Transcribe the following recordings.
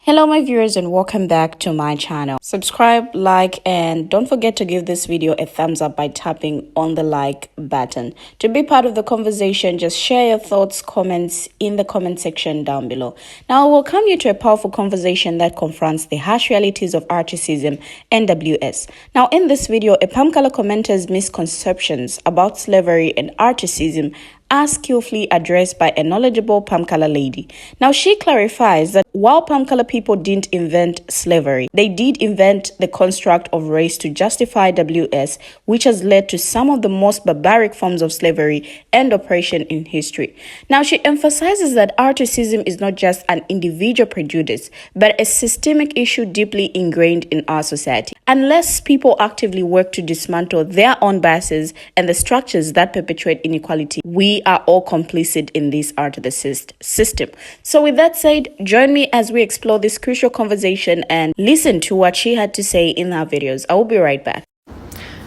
Hello my viewers and welcome back to my channel. Subscribe, like, and don't forget to give this video a thumbs up by tapping on the like button. To be part of the conversation, just share your thoughts, comments in the comment section down below. Now I will welcome you to a powerful conversation that confronts the harsh realities of artisanship and WS. Now in this video, a palm color commenter's misconceptions about slavery and artisanship are skillfully addressed by a knowledgeable palm color lady. Now she clarifies that while palm color people didn't invent slavery, they did invent the construct of race to justify WS, which has led to some of the most barbaric forms of slavery and oppression in history. Now she emphasizes that artisanship is not just an individual prejudice, but a systemic issue deeply ingrained in our society. Unless people actively work to dismantle their own biases and the structures that perpetuate inequality, we are all complicit in this artist system. So with that said, join me as we explore this crucial conversation and listen to what she had to say in her videos. I will be right back.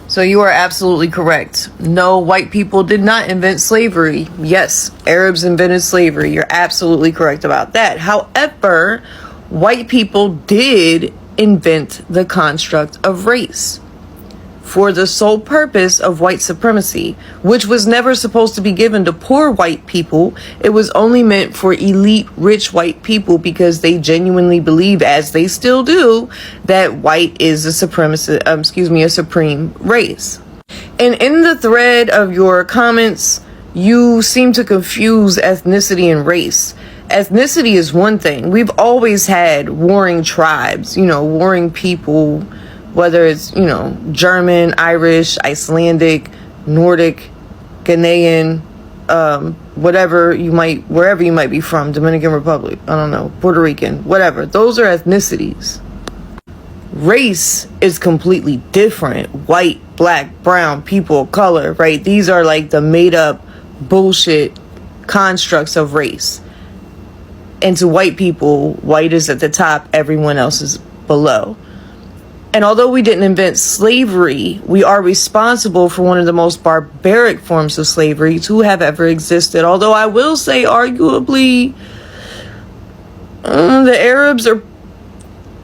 So you are absolutely correct. No, white people did not invent slavery. Yes, Arabs invented slavery. You're absolutely correct about that. However, white people did invent the construct of race for the sole purpose of white supremacy, which was never supposed to be given to poor white people. It was only meant for elite, rich white people because they genuinely believe, as they still do, that white is a supreme race. And in the thread of your comments, you seem to confuse ethnicity and race. Ethnicity is one thing. We've always had warring tribes, warring people, whether it's, German, Irish, Icelandic, Nordic, Ghanaian, wherever you might be from, Dominican Republic, I don't know, Puerto Rican, whatever. Those are ethnicities. Race is completely different. White, black, brown, people of color, right? These are like the made up bullshit constructs of race. And to white people, white is at the top, everyone else is below. And although we didn't invent slavery, we are responsible for one of the most barbaric forms of slavery to have ever existed. Although I will say, arguably, the Arabs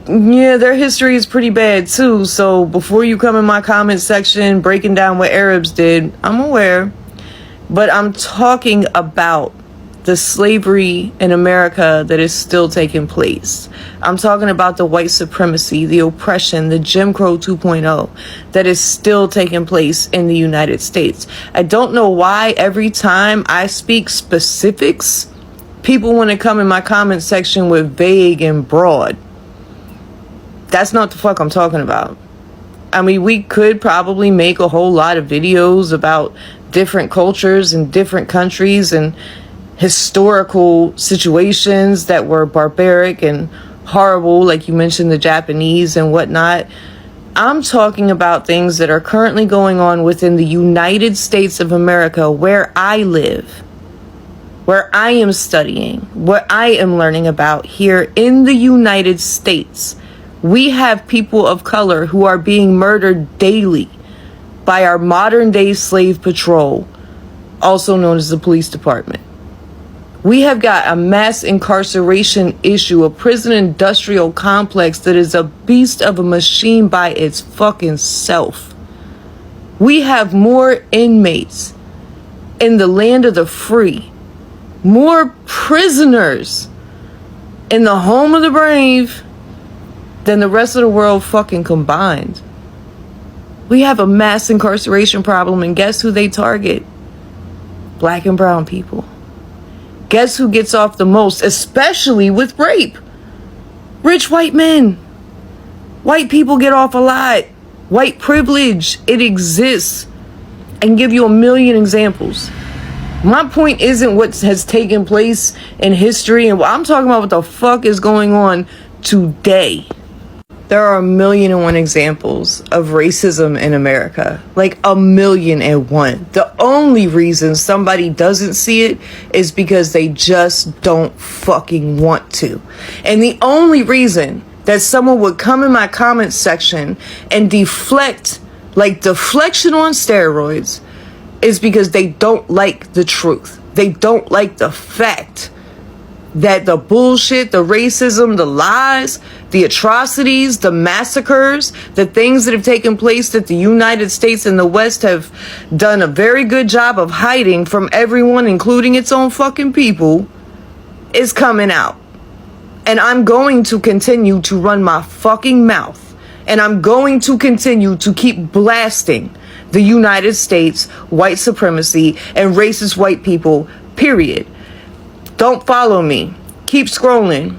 their history is pretty bad too. So before you come in my comment section breaking down what Arabs did, I'm aware. But I'm talking about the slavery in America that is still taking place. I'm talking about the white supremacy, the oppression, the Jim Crow 2.0 that is still taking place in the United States. I don't know why every time I speak specifics, people want to come in my comment section with vague and broad. That's not the fuck I'm talking about. I mean, we could probably make a whole lot of videos about different cultures and different countries and historical situations that were barbaric and horrible, like you mentioned the Japanese and whatnot. I'm talking about things that are currently going on within the United States of America, where I live, where I am studying, what I am learning about here in the United States. We have people of color who are being murdered daily by our modern day slave patrol, also known as the police department. We have got a mass incarceration issue, a prison industrial complex that is a beast of a machine by its fucking self. We have more inmates in the land of the free, more prisoners in the home of the brave than the rest of the world fucking combined. We have a mass incarceration problem, and guess who they target? Black and brown people. Guess who gets off the most, especially with rape? Rich white men. White people get off a lot. White privilege, it exists. I can give you a million examples. My point isn't what has taken place in history, and I'm talking about what the fuck is going on today. There are 1,000,001 examples of racism in America. Like 1,000,001. The only reason somebody doesn't see it is because they just don't fucking want to. And the only reason that someone would come in my comment section and deflect, like deflection on steroids, is because they don't like the truth. They don't like the fact that the bullshit, the racism, the lies, the atrocities, the massacres, the things that have taken place that the United States and the West have done a very good job of hiding from everyone, including its own fucking people, is coming out. And I'm going to continue to run my fucking mouth. And I'm going to continue to keep blasting the United States, white supremacy, and racist white people, period. Don't follow me. Keep scrolling.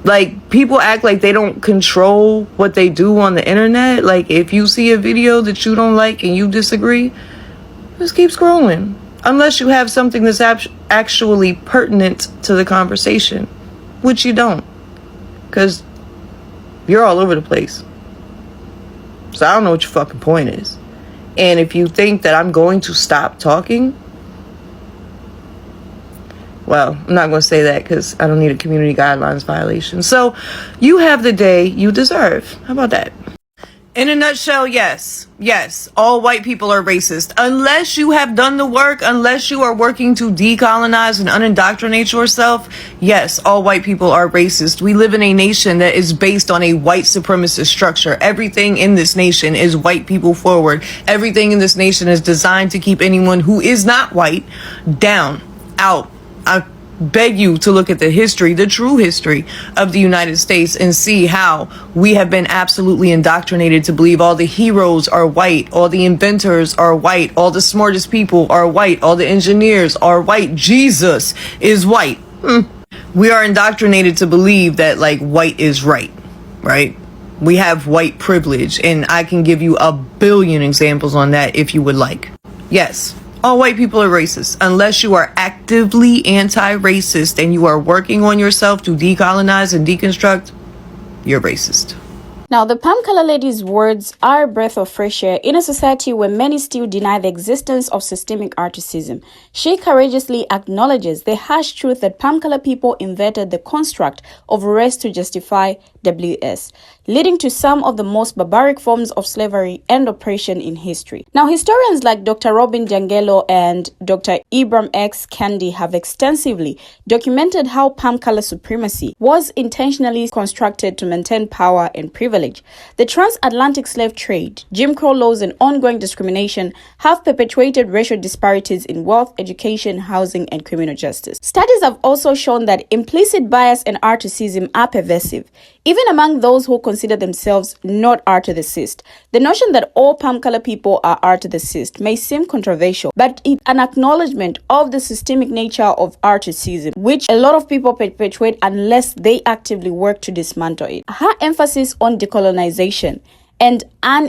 Like, people act like they don't control what they do on the internet. Like, if you see a video that you don't like and you disagree, just keep scrolling. Unless you have something that's actually pertinent to the conversation, which you don't. Because you're all over the place. So I don't know what your fucking point is. And if you think that I'm going to stop talking, well, I'm not going to say that because I don't need a community guidelines violation. So you have the day you deserve. How about that? In a nutshell, yes, all white people are racist. Unless you have done the work, unless you are working to decolonize and unindoctrinate yourself, yes, all white people are racist. We live in a nation that is based on a white supremacist structure. Everything in this nation is white people forward. Everything in this nation is designed to keep anyone who is not white down, out. I beg you to look at the history, the true history of the United States, and see how we have been absolutely indoctrinated to believe all the heroes are white, all the inventors are white, all the smartest people are white, all the engineers are white, Jesus is white. We are indoctrinated to believe that, like, white is right? We have white privilege, and I can give you a billion examples on that if you would like. Yes, all white people are racist. Unless you are actively anti-racist and you are working on yourself to decolonize and deconstruct, you're racist. Now, the Palm Color Lady's words are a breath of fresh air in a society where many still deny the existence of systemic racism. She courageously acknowledges the harsh truth that Palm Color people invented the construct of race to justify WS, leading to some of the most barbaric forms of slavery and oppression in history. Now, historians like Dr. Robin Jangelo and Dr. Ibram X. Kendi have extensively documented how Palm Color supremacy was intentionally constructed to maintain power and privilege. The transatlantic slave trade, Jim Crow laws, and ongoing discrimination have perpetuated racial disparities in wealth, education, housing, and criminal justice. Studies have also shown that implicit bias and racism are pervasive, even among those who consider themselves not racism. The notion that all Palm Color people are racism may seem controversial, but it's an acknowledgement of the systemic nature of racism, which a lot of people perpetuate unless they actively work to dismantle it. Her emphasis on decolonization and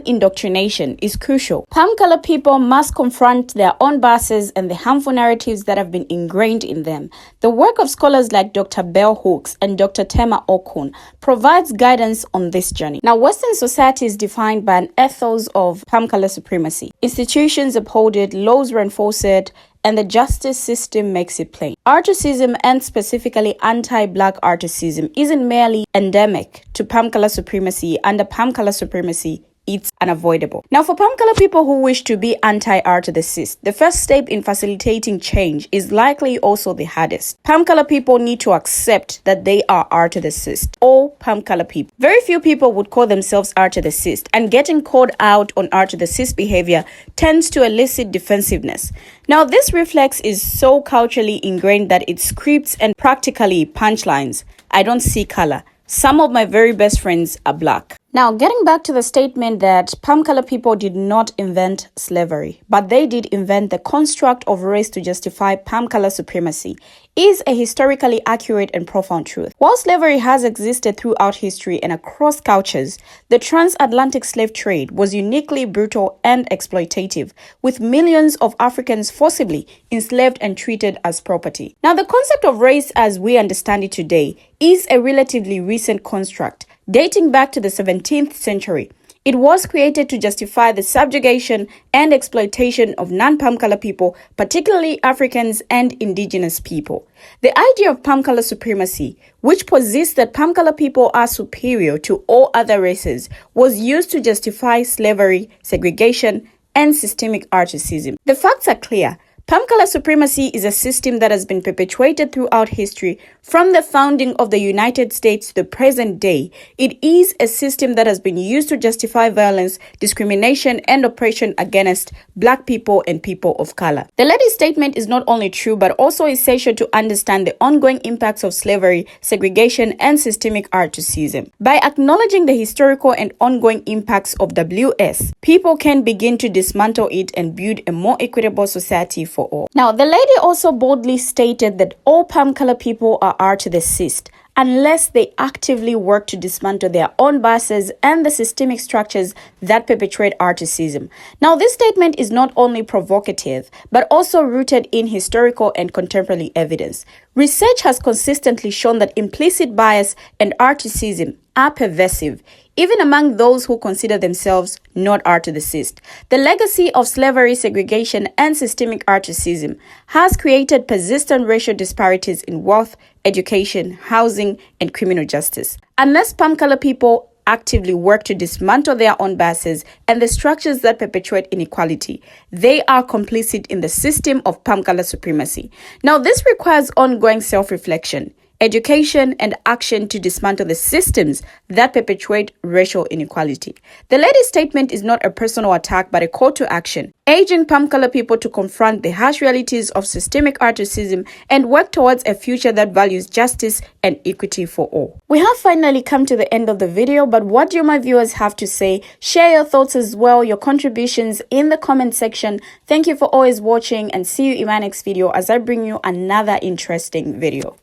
indoctrination is crucial. Palm Color people must confront their own biases and the harmful narratives that have been ingrained in them. The work of scholars like Dr. Bell Hooks and Dr. Tema Okun provides guidance on this journey. Now, Western society is defined by an ethos of Palm Color supremacy. Institutions uphold it, laws reinforce it, and the justice system makes it plain. Racism, and specifically anti-black racism, isn't merely endemic to Palm Color supremacy. Under Palm Color supremacy, it's unavoidable. Now, for Palm Color people who wish to be anti-racist, the first step in facilitating change is likely also the hardest. Palm Color people need to accept that they are racist. All Palm Color people. Very few people would call themselves racist, and getting called out on racist behavior tends to elicit defensiveness. Now, this reflex is so culturally ingrained that it scripts and practically punchlines. I don't see color. Some of my very best friends are black. Now, getting back to the statement that Palm Color people did not invent slavery, but they did invent the construct of race to justify Palm Color supremacy, is a historically accurate and profound truth. While slavery has existed throughout history and across cultures, the transatlantic slave trade was uniquely brutal and exploitative, with millions of Africans forcibly enslaved and treated as property. Now, the concept of race as we understand it today is a relatively recent construct, dating back to the 17th century. It was created to justify the subjugation and exploitation of non-Palm Color people, particularly Africans and indigenous people. The idea of Palm Color supremacy, which posits that Palm Color people are superior to all other races, was used to justify slavery, segregation, and systemic racism. The facts are clear. Palm-color supremacy is a system that has been perpetuated throughout history from the founding of the United States to the present day. It is a system that has been used to justify violence, discrimination, and oppression against Black people and people of color. The lady's statement is not only true but also essential to understand the ongoing impacts of slavery, segregation, and systemic racism. By acknowledging the historical and ongoing impacts of WS, people can begin to dismantle it and build a more equitable society for all. Now, the lady also boldly stated that all palm-color people are racist unless they actively work to dismantle their own biases and the systemic structures that perpetuate racism. Now, this statement is not only provocative, but also rooted in historical and contemporary evidence. Research has consistently shown that implicit bias and racism are pervasive, even among those who consider themselves not racist. The legacy of slavery, segregation, and systemic racism has created persistent racial disparities in wealth, education, housing, and criminal justice. Unless palm-color people actively work to dismantle their own biases and the structures that perpetuate inequality, they are complicit in the system of palm-color supremacy. Now, this requires ongoing self-reflection, education, and action to dismantle the systems that perpetuate racial inequality. The lady's statement is not a personal attack but a call to action, urging palm-color people to confront the harsh realities of systemic racism and work towards a future that values justice and equity for all. We have finally come to the end of the video, but what do my viewers have to say? Share your thoughts as well, your contributions in the comment section. Thank you for always watching, and see you in my next video as I bring you another interesting video.